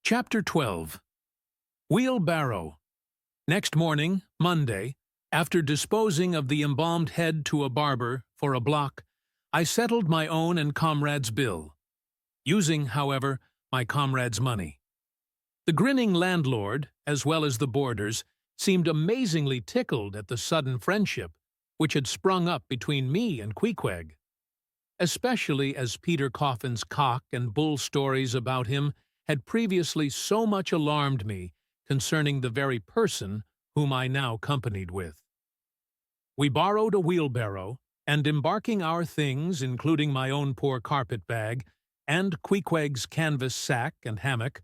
Chapter 12. Wheelbarrow. Next morning, Monday, after disposing of the embalmed head to a barber for a block, I settled my own and comrade's bill, using, however, my comrade's money. The grinning landlord, as well as the boarders, seemed amazingly tickled at the sudden friendship which had sprung up between me and Queequeg, especially as Peter Coffin's cock and bull stories about him had previously so much alarmed me concerning the very person whom I now companied with. We borrowed a wheelbarrow, and embarking our things, including my own poor carpet-bag, and Queequeg's canvas sack and hammock,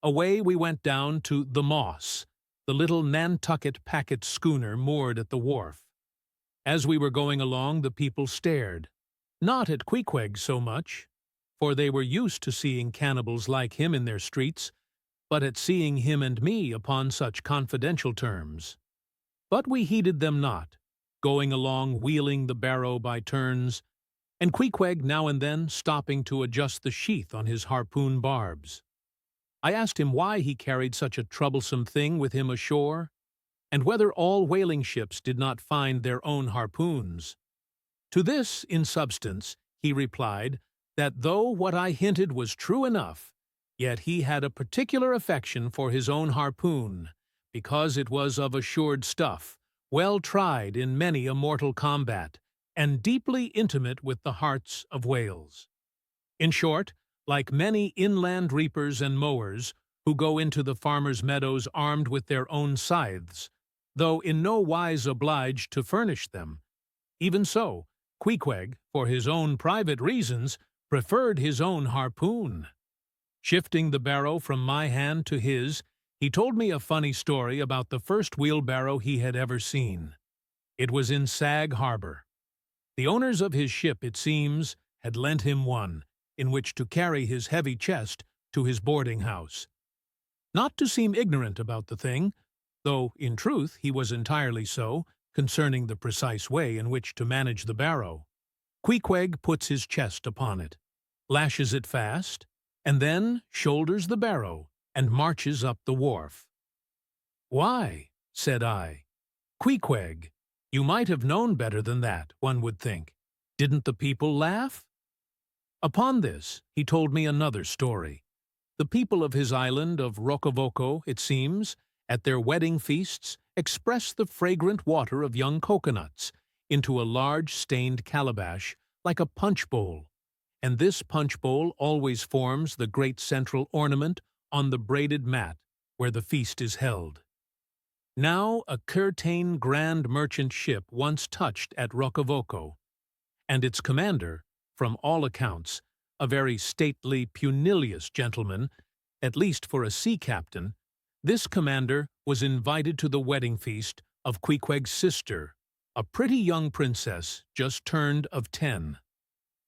away we went down to the Moss, the little Nantucket packet schooner moored at the wharf. As we were going along, the people stared, not at Queequeg so much, for they were used to seeing cannibals like him in their streets, but at seeing him and me upon such confidential terms. But we heeded them not, going along wheeling the barrow by turns, and Queequeg now and then stopping to adjust the sheath on his harpoon barbs. I asked him why he carried such a troublesome thing with him ashore, and whether all whaling ships did not find their own harpoons. To this, in substance, he replied that though what I hinted was true enough, yet he had a particular affection for his own harpoon, because it was of assured stuff, well tried in many a mortal combat, and deeply intimate with the hearts of whales. In short, like many inland reapers and mowers, who go into the farmers' meadows armed with their own scythes, though in no wise obliged to furnish them, even so, Queequeg, for his own private reasons, preferred his own harpoon. Shifting the barrow from my hand to his, he told me a funny story about the first wheelbarrow he had ever seen. It was in Sag Harbor. The owners of his ship, it seems, had lent him one, in which to carry his heavy chest to his boarding-house. Not to seem ignorant about the thing, though in truth he was entirely so, concerning the precise way in which to manage the barrow, Queequeg puts his chest upon it, lashes it fast, and then shoulders the barrow and marches up the wharf. "Why," said I, "Queequeg, you might have known better than that, one would think. Didn't the people laugh?" Upon this, he told me another story. The people of his island of Rokovoko, it seems, at their wedding feasts, express the fragrant water of young coconuts into a large stained calabash like a punch bowl, and this punch bowl always forms the great central ornament on the braided mat where the feast is held. Now a curtain grand merchant ship once touched at Rokovoko, and its commander, from all accounts, a very stately, punilious gentleman, at least for a sea captain, this commander was invited to the wedding feast of Queequeg's sister, a pretty young princess just turned of 10.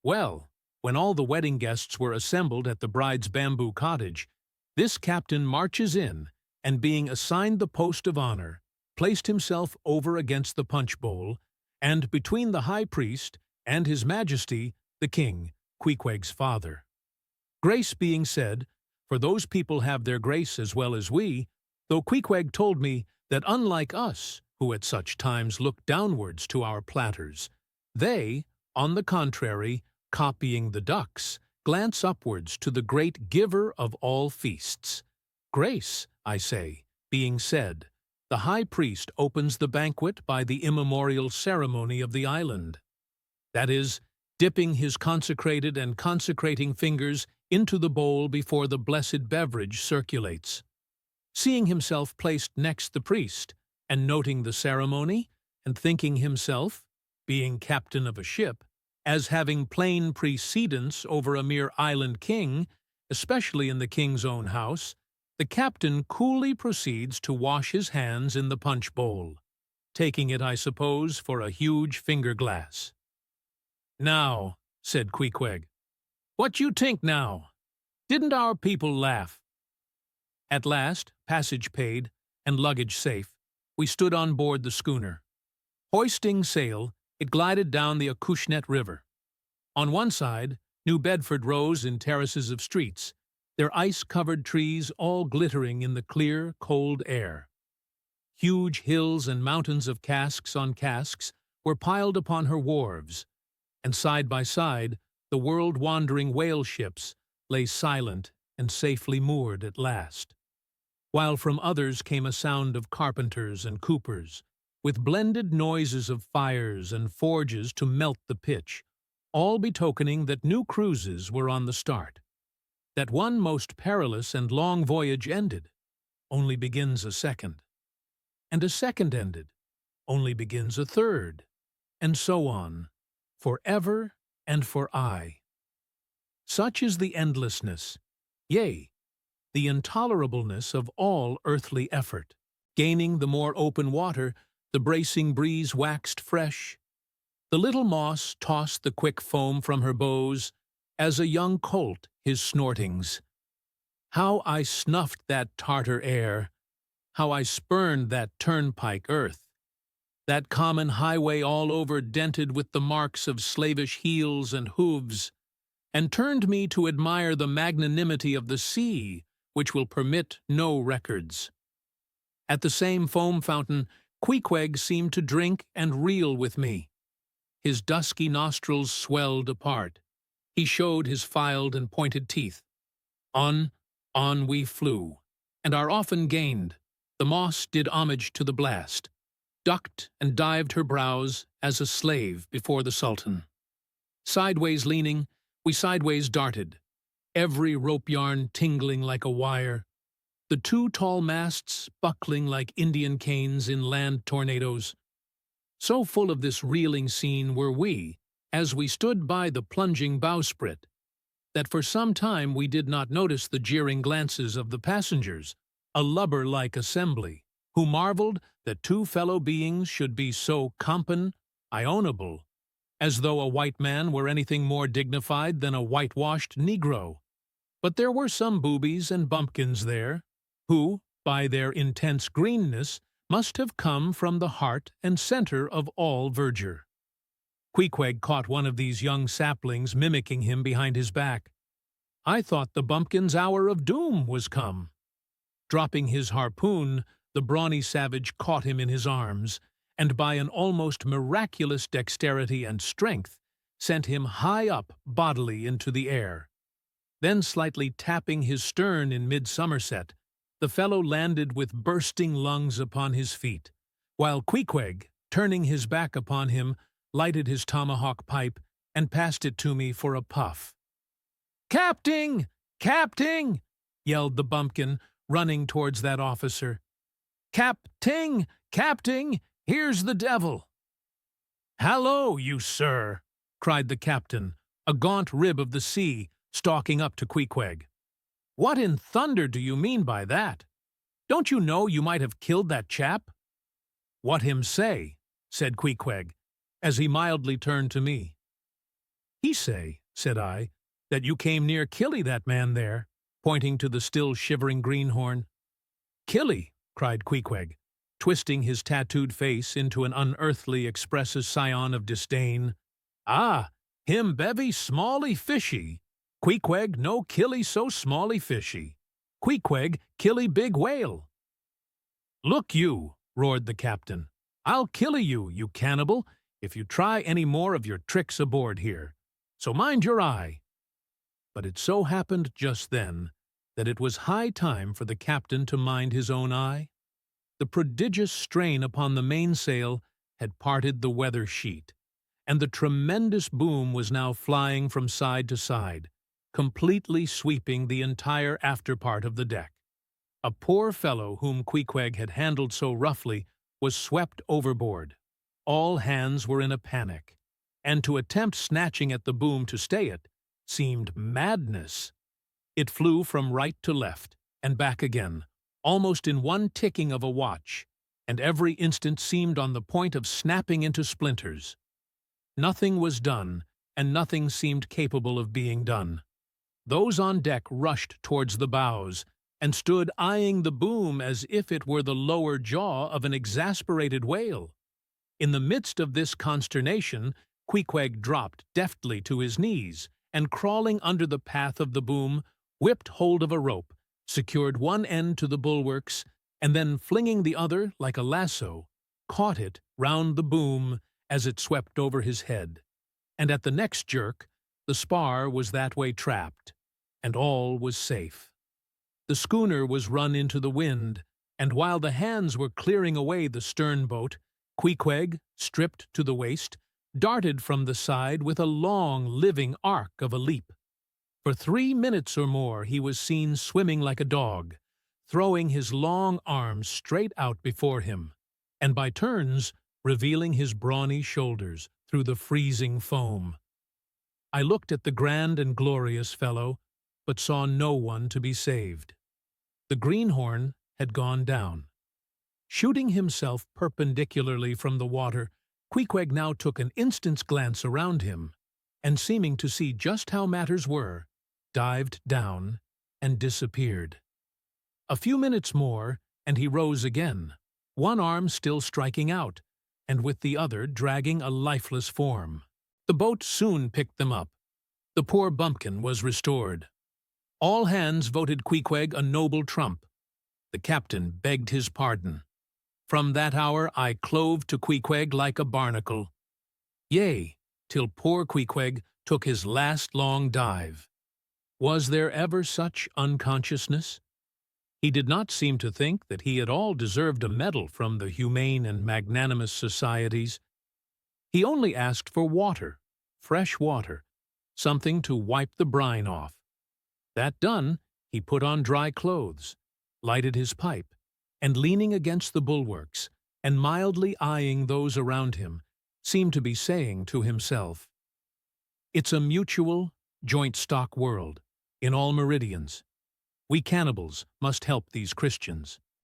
Well, when all the wedding guests were assembled at the bride's bamboo cottage, this captain marches in, and being assigned the post of honor, placed himself over against the punch bowl, and between the high priest and his majesty, the king, Queequeg's father. Grace being said, for those people have their grace as well as we, though Queequeg told me that unlike us, who at such times look downwards to our platters, they, on the contrary, copying the ducks, glance upwards to the great giver of all feasts. Grace, I say, being said, the high priest opens the banquet by the immemorial ceremony of the island. That is, dipping his consecrated and consecrating fingers into the bowl before the blessed beverage circulates. Seeing himself placed next the priest, and noting the ceremony, and thinking himself, being captain of a ship, as having plain precedence over a mere island king, especially in the king's own house, the captain coolly proceeds to wash his hands in the punch bowl, taking it, I suppose, for a huge finger-glass. "Now," said Queequeg, "what you think now? Didn't our people laugh?" At last, passage paid, and luggage safe, we stood on board the schooner. Hoisting sail, it glided down the Acushnet River. On one side, New Bedford rose in terraces of streets, their ice-covered trees all glittering in the clear, cold air. Huge hills and mountains of casks on casks were piled upon her wharves, and side by side the world-wandering whale ships lay silent and safely moored at last, while from others came a sound of carpenters and coopers, with blended noises of fires and forges to melt the pitch, all betokening that new cruises were on the start. That one most perilous and long voyage ended, only begins a second. And a second ended, only begins a third, and so on, for ever and for aye. Such is the endlessness, yea, the intolerableness of all earthly effort. Gaining the more open water, the bracing breeze waxed fresh. The little moss tossed the quick foam from her bows, as a young colt his snortings. How I snuffed that Tartar air! How I spurned that turnpike earth! That common highway all over dented with the marks of slavish heels and hooves, and turned me to admire the magnanimity of the sea, which will permit no records. At the same foam fountain, Queequeg seemed to drink and reel with me. His dusky nostrils swelled apart. He showed his filed and pointed teeth. On we flew, and our often gained. The moss did homage to the blast, ducked and dived her brows as a slave before the Sultan. Sideways leaning, we sideways darted, every rope yarn tingling like a wire, the two tall masts buckling like Indian canes in land tornadoes. So full of this reeling scene were we, as we stood by the plunging bowsprit, that for some time we did not notice the jeering glances of the passengers, a lubber-like assembly, who marveled that two fellow beings should be so ioneable, as though a white man were anything more dignified than a whitewashed Negro. But there were some boobies and bumpkins there, who, by their intense greenness, must have come from the heart and center of all verdure. Queequeg caught one of these young saplings mimicking him behind his back. I thought the bumpkin's hour of doom was come. Dropping his harpoon, the brawny savage caught him in his arms, and by an almost miraculous dexterity and strength, sent him high up bodily into the air. Then slightly tapping his stern in mid-somerset, the fellow landed with bursting lungs upon his feet, while Queequeg, turning his back upon him, lighted his tomahawk pipe and passed it to me for a puff. "Capting! Capting!" yelled the bumpkin, running towards that officer. "Capting! Capting! Here's the devil!" "Hallo, you sir!" cried the captain, a gaunt rib of the sea, stalking up to Queequeg. "What in thunder do you mean by that? Don't you know you might have killed that chap?" "What him say?" said Queequeg, as he mildly turned to me. "He say," said I, "that you came near killy that man there," pointing to the still shivering greenhorn. "Killy!" cried Queequeg, twisting his tattooed face into an unearthly expressive scion of disdain. "Ah, him bevy smally fishy. Queequeg no killy so smally fishy. Queequeg killy big whale." "Look you," roared the captain, "I'll killy you, you cannibal, if you try any more of your tricks aboard here. So mind your eye." But it so happened just then that it was high time for the captain to mind his own eye. The prodigious strain upon the mainsail had parted the weather sheet, and the tremendous boom was now flying from side to side, completely sweeping the entire afterpart of the deck. A poor fellow whom Queequeg had handled so roughly was swept overboard. All hands were in a panic, and to attempt snatching at the boom to stay it seemed madness. It flew from right to left, and back again, almost in one ticking of a watch, and every instant seemed on the point of snapping into splinters. Nothing was done, and nothing seemed capable of being done. Those on deck rushed towards the bows, and stood eyeing the boom as if it were the lower jaw of an exasperated whale. In the midst of this consternation, Queequeg dropped deftly to his knees, and crawling under the path of the boom, whipped hold of a rope, secured one end to the bulwarks, and then flinging the other like a lasso, caught it round the boom as it swept over his head. And at the next jerk, the spar was that way trapped, and all was safe. The schooner was run into the wind, and while the hands were clearing away the stern boat, Queequeg, stripped to the waist, darted from the side with a long, living arc of a leap. For 3 minutes or more he was seen swimming like a dog, throwing his long arms straight out before him, and by turns revealing his brawny shoulders through the freezing foam. I looked at the grand and glorious fellow, but saw no one to be saved. The greenhorn had gone down. Shooting himself perpendicularly from the water, Queequeg now took an instant's glance around him, and seeming to see just how matters were, dived down and disappeared. A few minutes more, and he rose again, one arm still striking out, and with the other dragging a lifeless form. The boat soon picked them up. The poor bumpkin was restored. All hands voted Queequeg a noble trump. The captain begged his pardon. From that hour I clove to Queequeg like a barnacle. Yea, till poor Queequeg took his last long dive. Was there ever such unconsciousness? He did not seem to think that he at all deserved a medal from the humane and magnanimous societies. He only asked for water, fresh water, something to wipe the brine off. That done, he put on dry clothes, lighted his pipe, and leaning against the bulwarks, and mildly eyeing those around him, seemed to be saying to himself, "It's a mutual, joint-stock world, in all meridians. We cannibals must help these Christians."